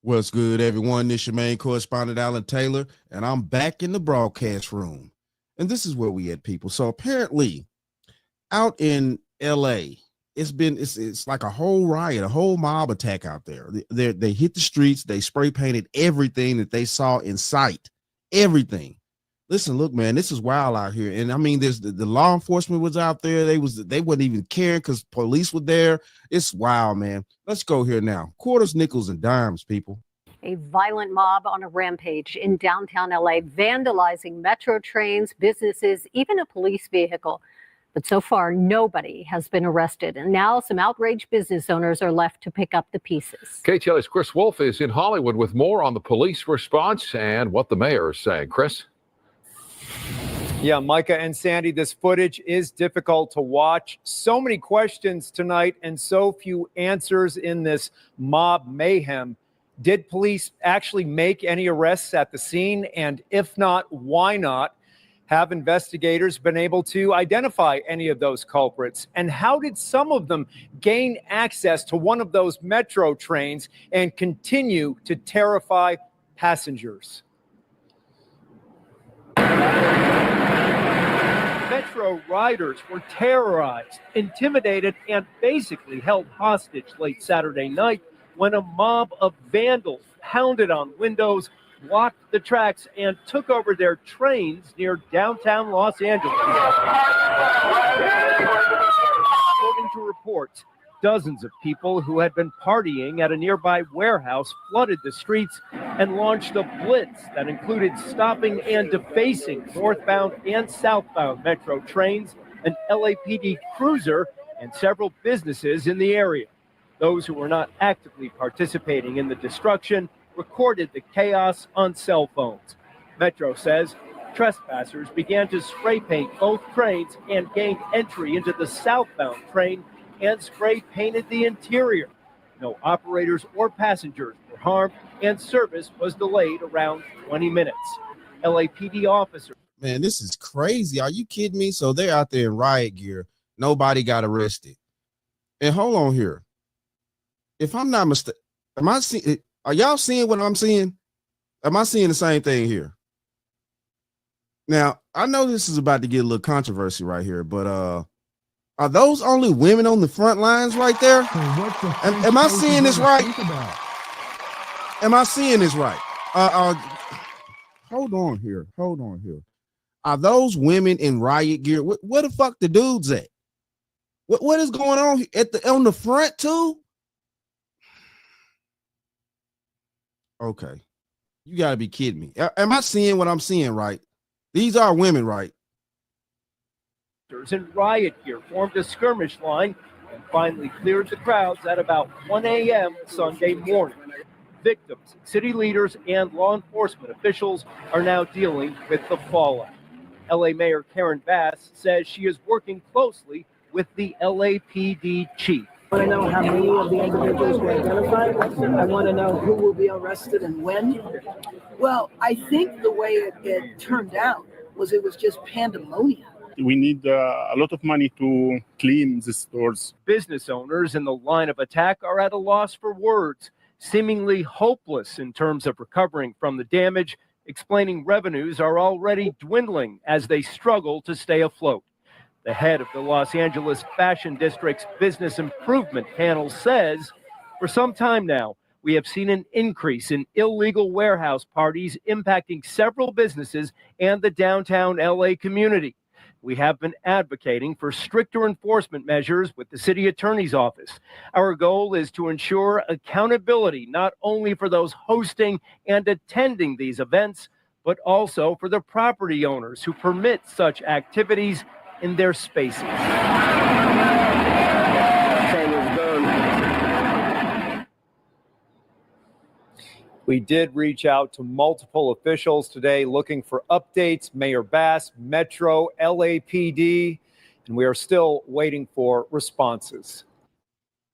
What's good, everyone? This is your main correspondent, Alan Taylor, and I'm back in the broadcast room. And this is where we at, people. So apparently, out in LA, it's like a whole riot, a whole mob attack out there. They hit the streets, they spray painted everything that they saw in sight. Everything. Listen, look, man, this is wild out here. And I mean, there's the law enforcement was out there. They wasn't even caring because police were there. It's wild, man. Let's go here now. Quarters, nickels, and dimes, people. A violent mob on a rampage in downtown LA, vandalizing metro trains, businesses, even a police vehicle. But so far, nobody has been arrested. And now some outraged business owners are left to pick up the pieces. KTLA's Chris Wolf is in Hollywood with more on the police response and what the mayor is saying. Chris? Yeah, Micah and Sandy, this footage is difficult to watch. So many questions tonight and so few answers in this mob mayhem. Did police actually make any arrests at the scene? And if not, why not? Have investigators been able to identify any of those culprits? And how did some of them gain access to one of those metro trains and continue to terrify passengers? Metro riders were terrorized, intimidated, and basically held hostage late Saturday night when a mob of vandals pounded on windows, blocked the tracks, and took over their trains near downtown Los Angeles. According to reports, dozens of people who had been partying at a nearby warehouse flooded the streets and launched a blitz that included stopping and defacing northbound and southbound metro trains, an LAPD cruiser, and several businesses in the area. Those who were not actively participating in the destruction recorded the chaos on cell phones. Metro says trespassers began to spray paint both trains and gained entry into the southbound train and spray painted the interior. No operators or passengers were harmed, and service was delayed around 20 minutes. LAPD officers. Man, this is crazy. Are you kidding me? So they're out there in riot gear. Nobody got arrested. And hold on here. If I'm not mistaken, are y'all seeing what I'm seeing? Am I seeing the same thing here? Now, I know this is about to get a little controversy right here, but are those only women on the front lines right there? Am I seeing this right? Am I seeing this right? Hold on here. Are those women in riot gear? Where the fuck the dudes at? What is going on on the front too? Okay, you got to be kidding me. Am I seeing what I'm seeing right? These are women, right? In riot gear formed a skirmish line and finally cleared the crowds at about 1 a.m. Sunday morning. Victims, city leaders, and law enforcement officials are now dealing with the fallout. LA Mayor Karen Bass says she is working closely with the LAPD chief. I want to know how many of the individuals were identified. I want to know who will be arrested and when. Well, I think the way it turned out was it was just pandemonium. We need a lot of money to clean the stores. Business owners in the line of attack are at a loss for words, seemingly hopeless in terms of recovering from the damage, explaining revenues are already dwindling as they struggle to stay afloat. The head of the Los Angeles Fashion District's Business Improvement Panel says, for some time now, we have seen an increase in illegal warehouse parties impacting several businesses and the downtown LA community. We have been advocating for stricter enforcement measures with the city attorney's office. Our goal is to ensure accountability not only for those hosting and attending these events, but also for the property owners who permit such activities in their spaces. We did reach out to multiple officials today looking for updates, Mayor Bass, Metro, LAPD, and we are still waiting for responses.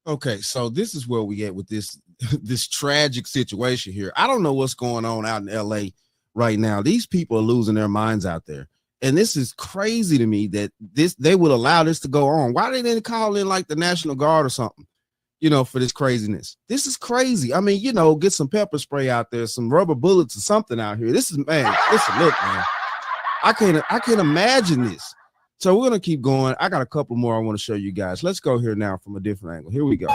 Okay, so this is where we get with this tragic situation here. I don't know what's going on out in LA right now. These people are losing their minds out there. And this is crazy to me that they would allow this to go on. Why didn't they call in like the National Guard or something? for this craziness. This is crazy. I mean, get some pepper spray out there, some rubber bullets or something out here. This is, man, listen, look, man. I can't imagine this. So we're gonna keep going. I got a couple more I want to show you guys. Let's go here now from a different angle. Here we go.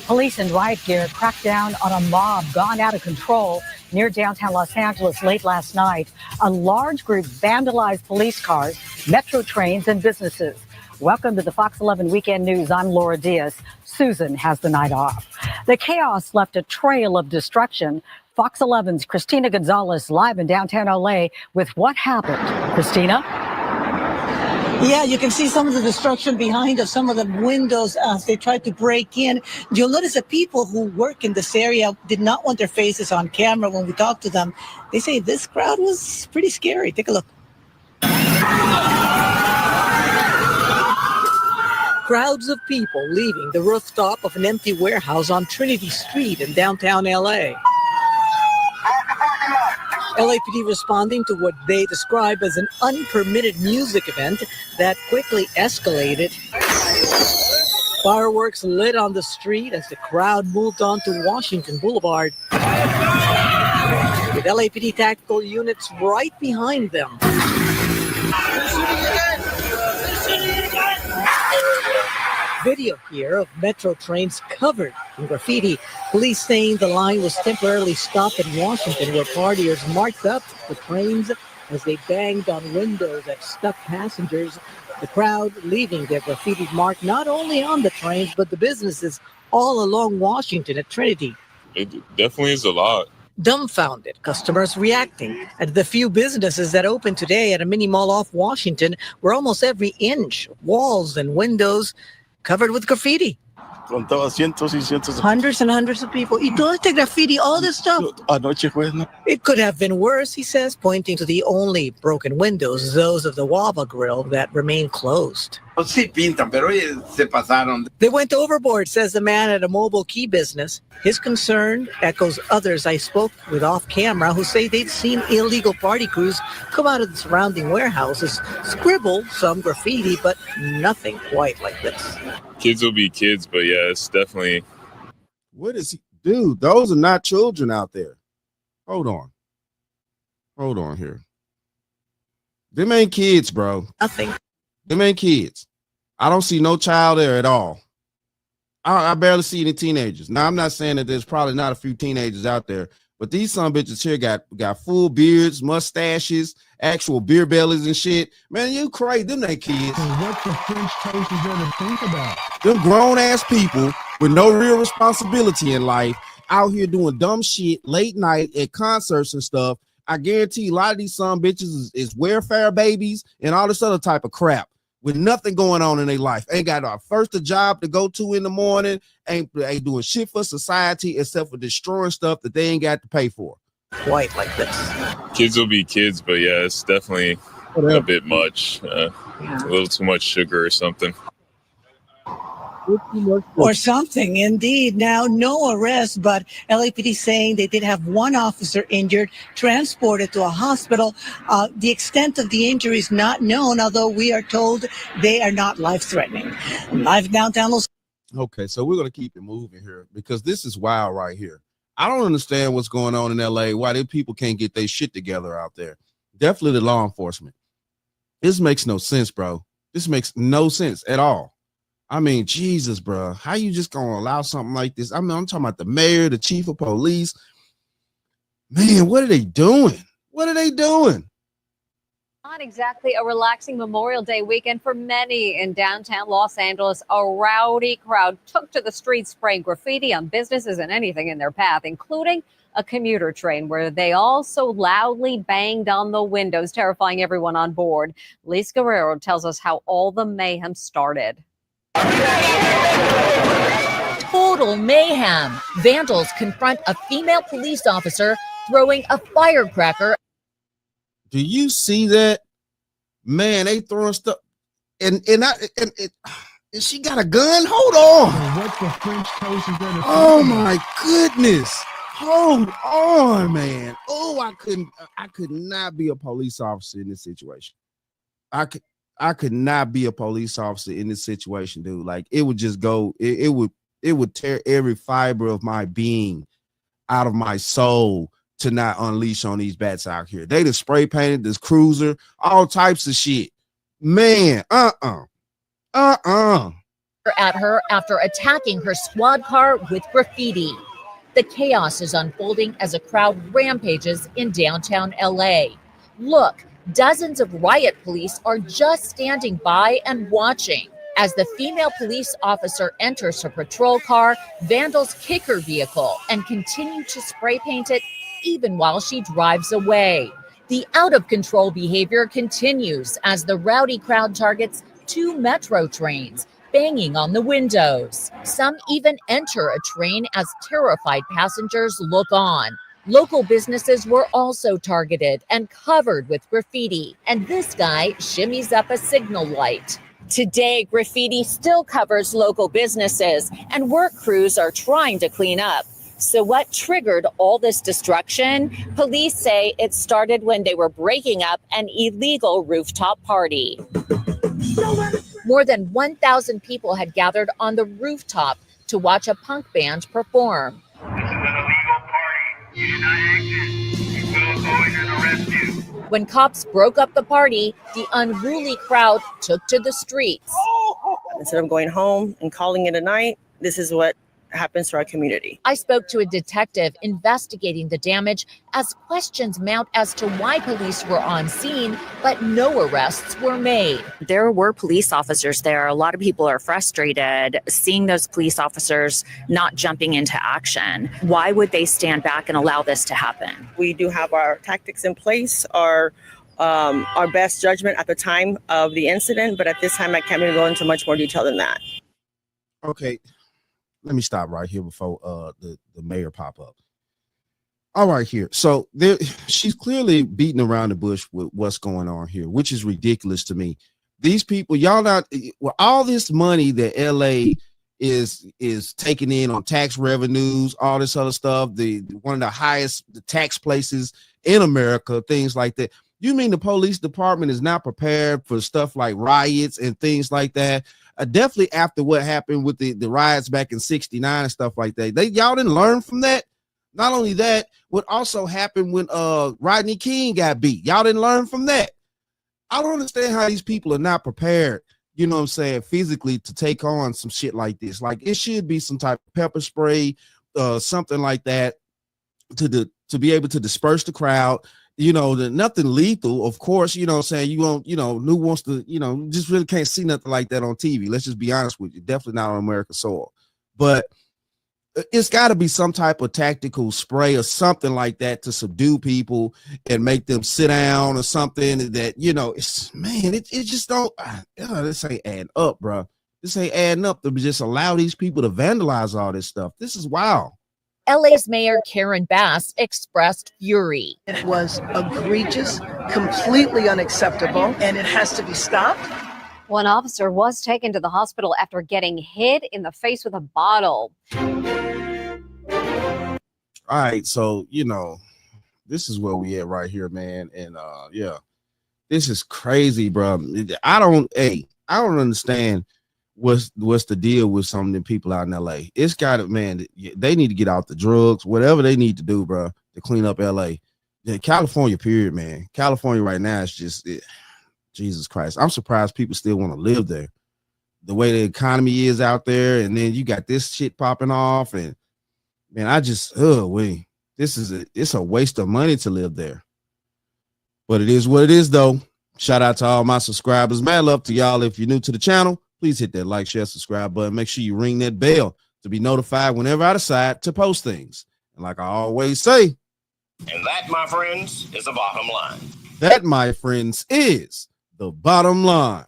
Police in riot gear cracked down on a mob gone out of control near downtown Los Angeles late last night. A large group vandalized police cars, metro trains, and businesses. Welcome to the Fox 11 Weekend News. I'm Laura Diaz. Susan has the night off. The chaos left a trail of destruction. Fox 11's Christina Gonzalez live in downtown LA with what happened. Christina? Yeah, you can see some of the destruction behind us, some of the windows as they tried to break in. You'll notice that people who work in this area did not want their faces on camera when we talked to them. They say this crowd was pretty scary. Take a look. Crowds of people leaving the rooftop of an empty warehouse on Trinity Street in downtown LA. LAPD responding to what they describe as an unpermitted music event that quickly escalated. Fireworks lit on the street as the crowd moved on to Washington Boulevard, with LAPD tactical units right behind them. Video here of metro trains covered in graffiti. Police saying the line was temporarily stopped in Washington, where partiers marked up the trains as they banged on windows that stuck passengers. The crowd leaving their graffiti mark not only on the trains, but the businesses all along Washington at Trinity. It definitely is a lot. Dumbfounded customers reacting at the few businesses that opened today at a mini mall off Washington, where almost every inch of walls and windows covered with graffiti. Hundreds and hundreds of people. Y todo este graffiti, all this stuff. It could have been worse, he says, pointing to the only broken windows, those of the Wava Grill that remain closed. They went overboard, says the man at a mobile key business. His concern echoes others I spoke with off camera who say they've seen illegal party crews come out of the surrounding warehouses, scribble some graffiti, but nothing quite like this. Kids will be kids, but yeah, it's definitely. What is he? Dude, those are not children out there. Hold on here. Them ain't kids, bro. Nothing. Them ain't kids. I don't see no child there at all. I barely see any teenagers. Now, I'm not saying that there's probably not a few teenagers out there, but these son bitches here got full beards, mustaches, actual beer bellies and shit. Man, you crazy. Them ain't kids. What the French toast is there to think about? Them grown ass people with no real responsibility in life out here doing dumb shit late night at concerts and stuff. I guarantee a lot of these son bitches is welfare babies and all this other type of crap with nothing going on in their life. Ain't got a first a job to go to in the morning, ain't doing shit for society except for destroying stuff that they ain't got to pay for. Quite like this. Kids will be kids, but yeah, it's definitely a bit much. A little too much sugar or something. Or something, indeed. Now, no arrest, but LAPD saying they did have one officer injured, transported to a hospital. The extent of the injury is not known, although we are told they are not life-threatening. Live downtown Los. Okay, so we're going to keep it moving here because this is wild right here. I don't understand what's going on in LA, why these people can't get their shit together out there. Definitely the law enforcement. This makes no sense, bro. This makes no sense at all. I mean, Jesus, bro, how you just gonna allow something like this? I mean, I'm talking about the mayor, the chief of police. Man, what are they doing? What are they doing? Not exactly a relaxing Memorial Day weekend for many in downtown Los Angeles. A rowdy crowd took to the streets spraying graffiti on businesses and anything in their path, including a commuter train where they also loudly banged on the windows, terrifying everyone on board. Lise Guerrero tells us how all the mayhem started. Total mayhem. Vandals confront a female police officer throwing a firecracker. Do you see that? Man, they throwing stuff. And she got a gun? Hold on. What the French toast is there to think Oh about? my goodness. Hold on, man. Oh, I could not be a police officer in this situation. I could not be a police officer in this situation, dude. Like it would just go, it would tear every fiber of my being out of my soul to not unleash on these bats out here. They just spray painted this cruiser, all types of shit. Man, At her after attacking her squad car with graffiti. The chaos is unfolding as a crowd rampages in downtown LA. Look, dozens of riot police are just standing by and watching. As the female police officer enters her patrol car, vandals kick her vehicle and continue to spray paint it even while she drives away. The out-of-control behavior continues as the rowdy crowd targets 2 metro trains, banging on the windows. Some even enter a train as terrified passengers look on. Local businesses were also targeted and covered with graffiti, and this guy shimmies up a signal light. Today, graffiti still covers local businesses, and work crews are trying to clean up. So what triggered all this destruction? Police say it started when they were breaking up an illegal rooftop party. More than 1,000 people had gathered on the rooftop to watch a punk band perform. This is an illegal party. You do not exit. We will go in and arrest you. When cops broke up the party, the unruly crowd took to the streets. Instead of going home and calling it a night, this is what happens to our community. I spoke to a detective investigating the damage as questions mount as to why police were on scene, but no arrests were made. There were police officers there. A lot of people are frustrated seeing those police officers not jumping into action. Why would they stand back and allow this to happen? We do have our tactics in place, our best judgment at the time of the incident, but at this time I can't really go into much more detail than that. Okay. Let me stop right here before the mayor pop up. All right, here. So she's clearly beating around the bush with what's going on here, which is ridiculous to me. These people, y'all not with all this money that LA is taking in on tax revenues, all this other stuff, one of the highest tax places in America, things like that. You mean the police department is not prepared for stuff like riots and things like that? Definitely after what happened with the riots back in '69 and stuff like that. Y'all didn't learn from that. Not only that, what also happened when Rodney King got beat. Y'all didn't learn from that. I don't understand how these people are not prepared, you know what I'm saying, physically to take on some shit like this. Like it should be some type of pepper spray, something like that to be able to disperse the crowd. You know, nothing lethal, of course, you know what I'm saying? You won't, you know, who wants to, you know, just really can't see nothing like that on TV. Let's just be honest with you. Definitely not on American soil. But it's got to be some type of tactical spray or something like that to subdue people and make them sit down or something that, you know, it's, man, it just don't, this ain't adding up, bro. This ain't adding up to just allow these people to vandalize all this stuff. This is wild. LA's Mayor Karen Bass expressed fury. It was egregious, completely unacceptable, and it has to be stopped. One officer was taken to the hospital after getting hit in the face with a bottle. All right, so, you know, this is where we at right here, man. And yeah, this is crazy, bro. I don't understand what's the deal with some of the people out in LA. It's got it, man. They need to get out the drugs, whatever they need to do, bro, to clean up LA. California, period, man. California right now is just Jesus Christ. I'm surprised people still want to live there. The way the economy is out there, and then you got this shit popping off, and man, I just it's a waste of money to live there. But it is what it is, though. Shout out to all my subscribers. Mad love to y'all. If you're new to the channel, please hit that like, share, subscribe button. Make sure you ring that bell to be notified whenever I decide to post things. And like I always say, and that, my friends, is the bottom line. That, my friends, is the bottom line.